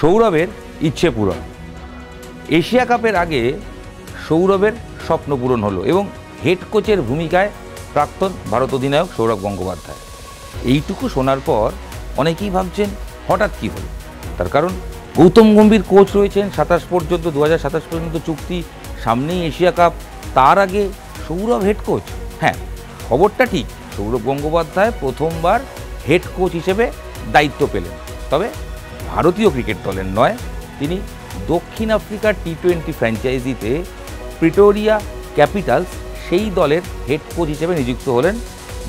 সৌরভের ইচ্ছে পূরণ। এশিয়া কাপের আগে সৌরভের স্বপ্ন পূরণ হলো এবং হেড কোচের ভূমিকায় প্রাক্তন ভারত অধিনায়ক সৌরভ গঙ্গোপাধ্যায়। এইটুকু শোনার পর অনেকেই ভাবছেন হঠাৎ কী হলো। তার কারণ গৌতম গম্ভীর কোচ রয়েছেন 27 পর্যন্ত, 2027 পর্যন্ত চুক্তি, সামনেই এশিয়া কাপ, তার আগে সৌরভ হেড কোচ। হ্যাঁ, খবরটা ঠিক, সৌরভ গঙ্গোপাধ্যায় প্রথমবার হেড কোচ হিসেবে দায়িত্ব পেলেন, তবে ভারতীয় ক্রিকেট দলের নয়। তিনি দক্ষিণ আফ্রিকার টি-20 ফ্র্যাঞ্চাইজিতে প্রিটোরিয়া ক্যাপিটালস, সেই দলের হেড কোচ হিসেবে নিযুক্ত হলেন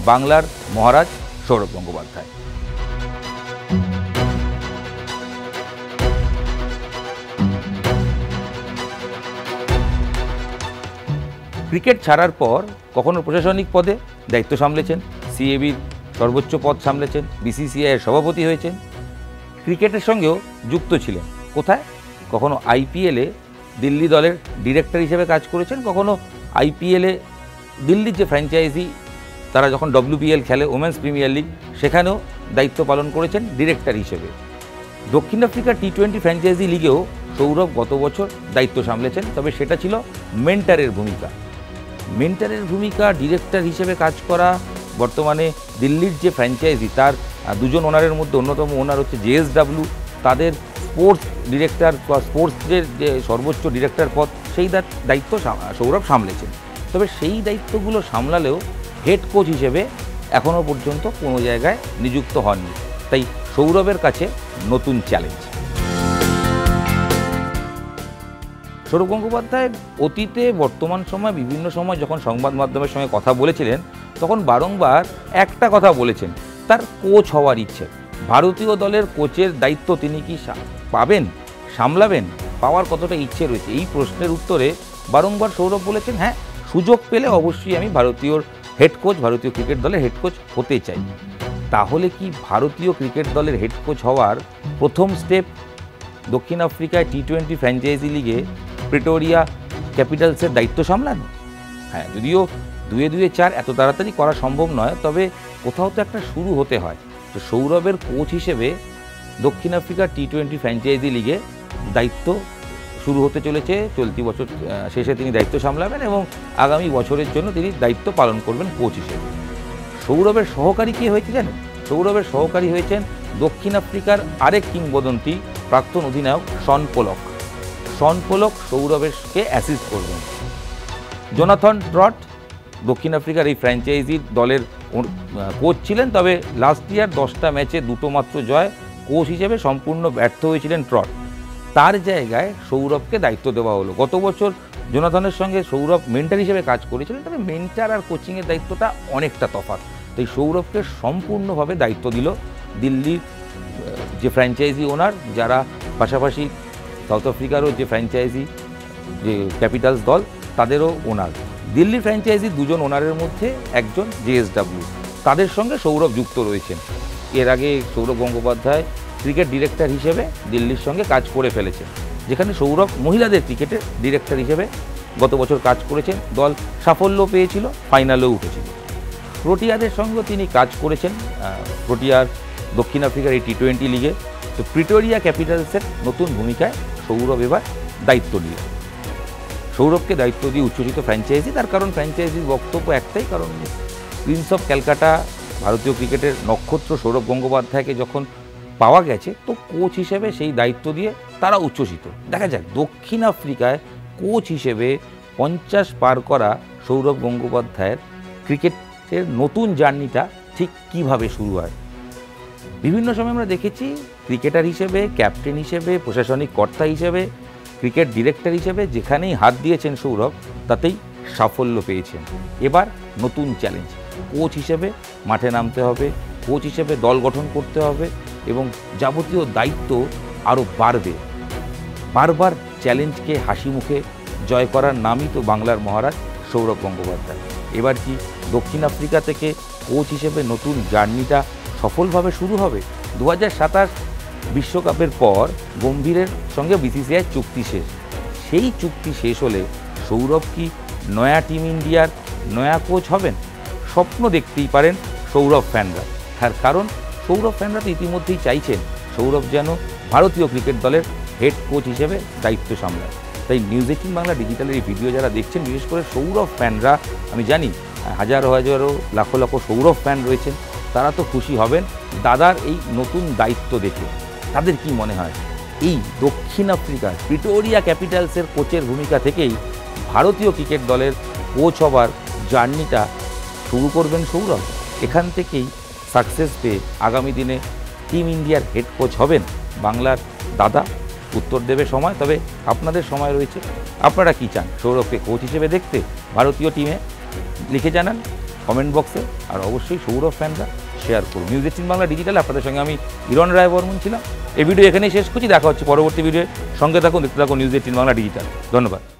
বাংলার মহারাজ সৌরভ গঙ্গোপাধ্যায়। ক্রিকেট ছাড়ার পর কখনো প্রশাসনিক পদে দায়িত্ব সামলেছেন, সিএবির সর্বোচ্চ পদ সামলেছেন, বিসিসিআইয়ের সভাপতি হয়েছেন, ক্রিকেটের সঙ্গেও যুক্ত ছিলেন। কোথায়? কখনো আইপিএলে দিল্লি দলের ডিরেক্টর হিসেবে কাজ করেছেন, কখনো আইপিএলে দিল্লির যে ফ্র্যাঞ্চাইজি তারা যখন WPL খেলে, ওমেন্স প্রিমিয়ার লিগ, সেখানেও দায়িত্ব পালন করেছেন ডিরেক্টর হিসেবে। দক্ষিণ আফ্রিকার টি-20 ফ্র্যাঞ্চাইজি লিগেও সৌরভ গত বছর দায়িত্ব সামলেছেন, তবে সেটা ছিল মেন্টারের ভূমিকা। মেন্টারের ভূমিকা, ডিরেক্টর হিসেবে কাজ করা। বর্তমানে দিল্লির যে ফ্র্যাঞ্চাইজি, তার দুজন ওনারের মধ্যে অন্যতম ওনার হচ্ছে JSW, তাদের স্পোর্টস ডিরেক্টর বা স্পোর্টসের যে সর্বোচ্চ ডিরেক্টর পদ, সেই দায়িত্ব সৌরভ সামলেছেন। তবে সেই দায়িত্বগুলো সামলালেও হেড কোচ হিসেবে এখনও পর্যন্ত কোনো জায়গায় নিযুক্ত হননি। তাই সৌরভের কাছে নতুন চ্যালেঞ্জ। সৌরভ গঙ্গোপাধ্যায় অতীতে, বর্তমান সময়, বিভিন্ন সময় যখন সংবাদ মাধ্যমের সঙ্গে কথা বলেছিলেন, তখন বারংবার একটা কথা বলেছেন, তার কোচ হওয়ার ইচ্ছে। ভারতীয় দলের কোচের দায়িত্ব তিনি কি পাবেন, সামলাবেন, পাওয়ার কতটা ইচ্ছে রয়েছে, এই প্রশ্নের উত্তরে বারংবার সৌরভ বলেছেন, হ্যাঁ, সুযোগ পেলে অবশ্যই আমি ভারতীয় হেড কোচ, ভারতীয় ক্রিকেট দলের হেড কোচ হতে চাই। তাহলে কি ভারতীয় ক্রিকেট দলের হেড কোচ হওয়ার প্রথম স্টেপ দক্ষিণ আফ্রিকায় টি-20 ফ্র্যাঞ্চাইজি লিগে প্রিটোরিয়া ক্যাপিটালসের দায়িত্ব সামলানো? হ্যাঁ, যদিও 2-2-4 এত তাড়াতাড়ি করা সম্ভব নয়, তবে কোথাও তো একটা শুরু হতে হয়। তো সৌরভের কোচ হিসেবে দক্ষিণ আফ্রিকার টি-20 ফ্র্যাঞ্চাইজি লিগে দায়িত্ব শুরু হতে চলেছে। চলতি বছর শেষে তিনি দায়িত্ব সামলাবেন এবং আগামী বছরের জন্য তিনি দায়িত্ব পালন করবেন কোচ হিসেবে। সৌরভের সহকারী কে হয়েছে জানেন? সৌরভের সহকারী হয়েছেন দক্ষিণ আফ্রিকার আরেক কিংবদন্তি প্রাক্তন অধিনায়ক শন পোলক। শন পোলক সৌরভকে অ্যাসিস্ট করবেন। জোনাথন ট্রট দক্ষিণ আফ্রিকার এই ফ্র্যাঞ্চাইজির দলের কোচ ছিলেন, তবে লাস্ট ইয়ার 10টা ম্যাচে 2টো মাত্র জয়, কোচ হিসেবে সম্পূর্ণ ব্যর্থ হয়েছিলেন ট্রট। তার জায়গায় সৌরভকে দায়িত্ব দেওয়া হলো। গত বছর জোনাথনের সঙ্গে সৌরভ মেন্টার হিসেবে কাজ করেছিলেন, তবে মেন্টার আর কোচিংয়ের দায়িত্বটা অনেকটা তফাৎ। তাই সৌরভকে সম্পূর্ণভাবে দায়িত্ব দিল দিল্লির যে ফ্র্যাঞ্চাইজি ওনার, যারা পাশাপাশি সাউথ আফ্রিকারও যে ফ্র্যাঞ্চাইজি যে ক্যাপিটালস দল, তাদেরও ওনার। দিল্লি ফ্র্যাঞ্চাইজির দুজন ওনারের মধ্যে একজন JSW, তাদের সঙ্গে সৌরভ যুক্ত রয়েছেন। এর আগে সৌরভ গঙ্গোপাধ্যায় ক্রিকেট ডিরেক্টর হিসেবে দিল্লির সঙ্গে কাজ করে ফেলেছেন, যেখানে সৌরভ মহিলাদের ক্রিকেটের ডিরেক্টর হিসেবে গত বছর কাজ করেছেন। দল সাফল্য পেয়েছিল, ফাইনালেও উঠেছিল। প্রোটিয়াদের সঙ্গেও তিনি কাজ করেছেন, প্রোটিয়ার দক্ষিণ আফ্রিকার এই টি-20 লিগে। তো প্রিটোরিয়া ক্যাপিটালসের নতুন ভূমিকায় সৌরভ এবার দায়িত্ব নিল। সৌরভকে দায়িত্ব দিয়ে উচ্ছ্বসিত ফ্র্যাঞ্চাইজি, তার কারণ ফ্র্যাঞ্চাইজির বক্তব্য একটাই, কারণ প্রিন্স অফ ক্যালকাটা, ভারতীয় ক্রিকেটের নক্ষত্র সৌরভ গঙ্গোপাধ্যায়কে যখন পাওয়া গেছে, তো কোচ হিসেবে সেই দায়িত্ব দিয়ে তারা উচ্ছ্বসিত। দেখা যাক দক্ষিণ আফ্রিকায় কোচ হিসেবে 50 পার করা সৌরভ গঙ্গোপাধ্যায়ের ক্রিকেটের নতুন জার্নিটা ঠিক কিভাবে শুরু হয়। বিভিন্ন সময় আমরা দেখেছি ক্রিকেটার হিসেবে, ক্যাপ্টেন হিসেবে, প্রশাসনিক কর্তা হিসেবে, ক্রিকেট ডিরেক্টর হিসেবে যেখানেই হাত দিয়েছেন সৌরভ, তাতেই সাফল্য পেয়েছেন। এবার নতুন চ্যালেঞ্জ, কোচ হিসেবে মাঠে নামতে হবে, কোচ হিসেবে দল গঠন করতে হবে এবং যাবতীয় দায়িত্ব আরও বাড়বে। বারবার চ্যালেঞ্জকে হাসি মুখে জয় করার নামই তো বাংলার মহারাজ সৌরভ গঙ্গোপাধ্যায়। এবার কি দক্ষিণ আফ্রিকা থেকে কোচ হিসেবে নতুন জার্নিটা সফলভাবে শুরু হবে? 2027 বিশ্বকাপের পর গম্ভীরের সঙ্গে বিসিসিআই চুক্তি শেষ। সেই চুক্তি শেষ হলে সৌরভ কি নয়া টিম ইন্ডিয়ার নয়া কোচ হবেন? স্বপ্ন দেখতেই পারেন সৌরভ ফ্যানরা। তার কারণ সৌরভ ফ্যানরা তো ইতিমধ্যেই চাইছেন সৌরভ যেন ভারতীয় ক্রিকেট দলের হেড কোচ হিসেবে দায়িত্ব সামলায়। তাই নিউজ 18 বাংলা ডিজিটালের এই ভিডিও যারা দেখছেন, বিশেষ করে সৌরভ ফ্যানরা, আমি জানি হাজারো হাজারো লাখো লাখো সৌরভ ফ্যান রয়েছেন, তারা তো খুশি হবেন দাদার এই নতুন দায়িত্ব দেখে। তাদের কি মনে হয় এই দক্ষিণ আফ্রিকার প্রিটোরিয়া ক্যাপিটালসের কোচের ভূমিকা থেকেই ভারতীয় ক্রিকেট দলের কোচ হবার জার্নিটা শুরু করবেন সৌরভ? এখান থেকেই সাকসেস পেয়ে আগামী দিনে টিম ইন্ডিয়ার হেড কোচ হবেন বাংলার দাদা? উত্তর দেবে সময়, তবে আপনাদের সময় রয়েছে। আপনারা কি চান সৌরভকে কোচ হিসেবে দেখতে ভারতীয় টিমে? লিখে জানান কমেন্ট বক্সে। আর অবশ্যই সৌরভ ফ্যানরা শেয়ার করুন। নিউজ 18 বাংলা ডিজিটাল আপনাদের সঙ্গে আমি হিরণ রায় বর্মন ছিলাম। এই ভিডিও এখানেই শেষ করছি। দেখা হচ্ছে পরবর্তী ভিডিও। সঙ্গে থাকুন, দেখতে থাকুন নিউজ 18 বাংলা ডিজিটাল। ধন্যবাদ।